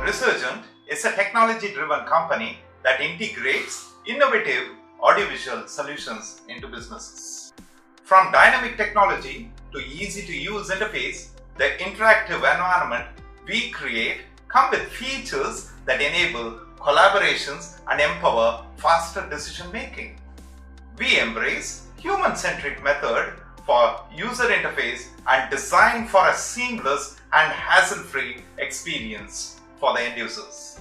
Resurgent is a technology-driven company that integrates innovative audiovisual solutions into businesses. From dynamic technology to easy-to-use interface, the interactive environment we create come with features that enable collaborations and empower faster decision-making. We embrace human-centric method for user interface and design for a seamless and hassle-free experience for the end users.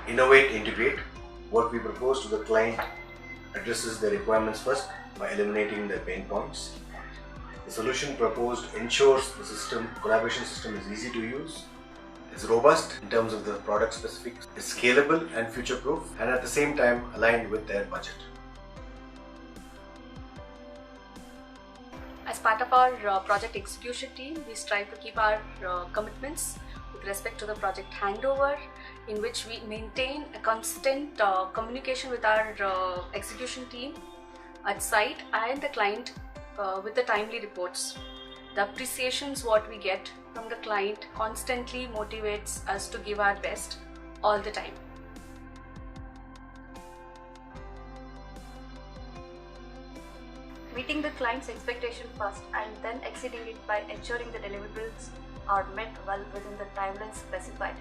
Innovate, integrate. What we propose to the client addresses their requirements first by eliminating their pain points. The solution proposed ensures the collaboration system is easy to use, is robust in terms of the product specifics, is scalable and future-proof, and at the same time aligned with their budget. As part of our project execution team, we strive to keep our commitments with respect to the project handover, in which we maintain a constant communication with our execution team at site and the client with the timely reports. The appreciations what we get from the client constantly motivates us to give our best all the time. Meeting the client's expectation first and then exceeding it by ensuring the deliverables are met well within the timelines specified.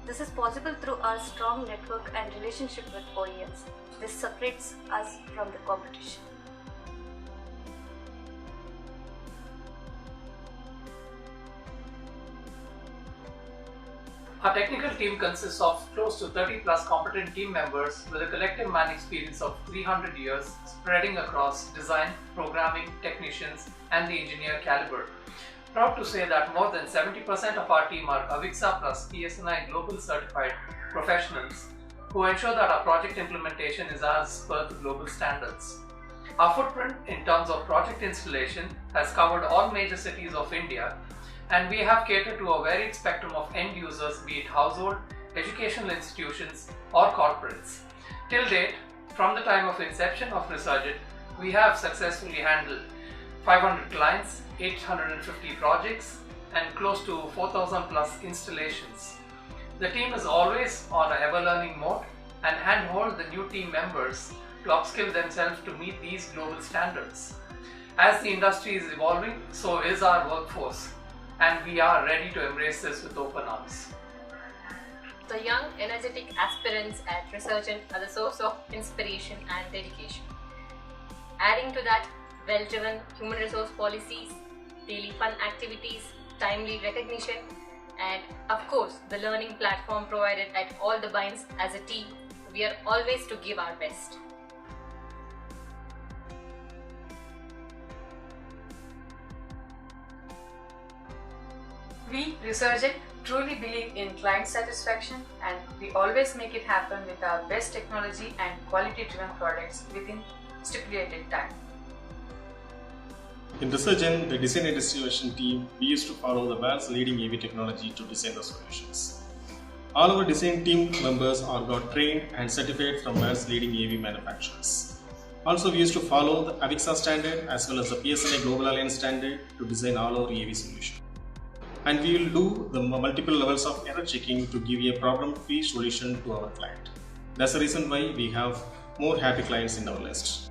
This is possible through our strong network and relationship with OEMs. This separates us from the competition. Our technical team consists of close to 30+ competent team members with a collective man experience of 300 years spreading across design, programming, technicians and the engineer caliber. Proud to say that more than 70% of our team are AVIXA plus PSNI Global Certified professionals who ensure that our project implementation is as per the global standards. Our footprint in terms of project installation has covered all major cities of India, and we have catered to a varied spectrum of end users, be it household, educational institutions or corporates. Till date, from the time of inception of Resurgent, we have successfully handled 500 clients, 850 projects and close to 4,000+ installations. The team is always on an ever-learning mode and handhold the new team members to upskill themselves to meet these global standards. As the industry is evolving, so is our workforce, and we are ready to embrace this with open arms. The young, energetic aspirants at Resurgent are the source of inspiration and dedication. Adding to that, well-driven human resource policies, daily fun activities, timely recognition, and of course the learning platform provided at all the binds. As a team, we are always to give our best. We, Resurgent, truly believe in client satisfaction, and we always make it happen with our best technology and quality-driven products within stipulated time. In Resurgent, the design and distribution team, we used to follow the world's leading AV technology to design the solutions. All our design team members are got trained and certified from world's leading AV manufacturers. Also, we used to follow the AVIXA standard as well as the PSNI Global Alliance standard to design all our AV solutions. And we will do the multiple levels of error checking to give a problem-free solution to our client. That's the reason why we have more happy clients in our list.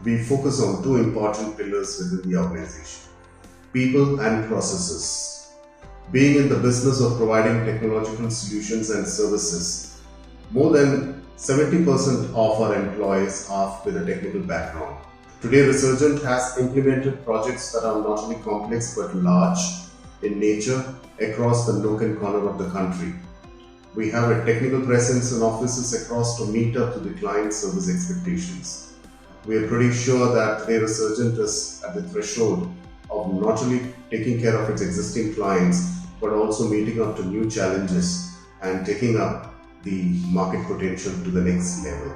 We focus on two important pillars within the organization: people and processes. Being in the business of providing technological solutions and services, more than 70% of our employees are with a technical background. Today, Resurgent has implemented projects that are not only complex but large in nature across the nook and corner of the country. We have a technical presence in offices across to meet up to the client service expectations. We are pretty sure that today Resurgent is at the threshold of not only taking care of its existing clients but also meeting up to new challenges and taking up the market potential to the next level.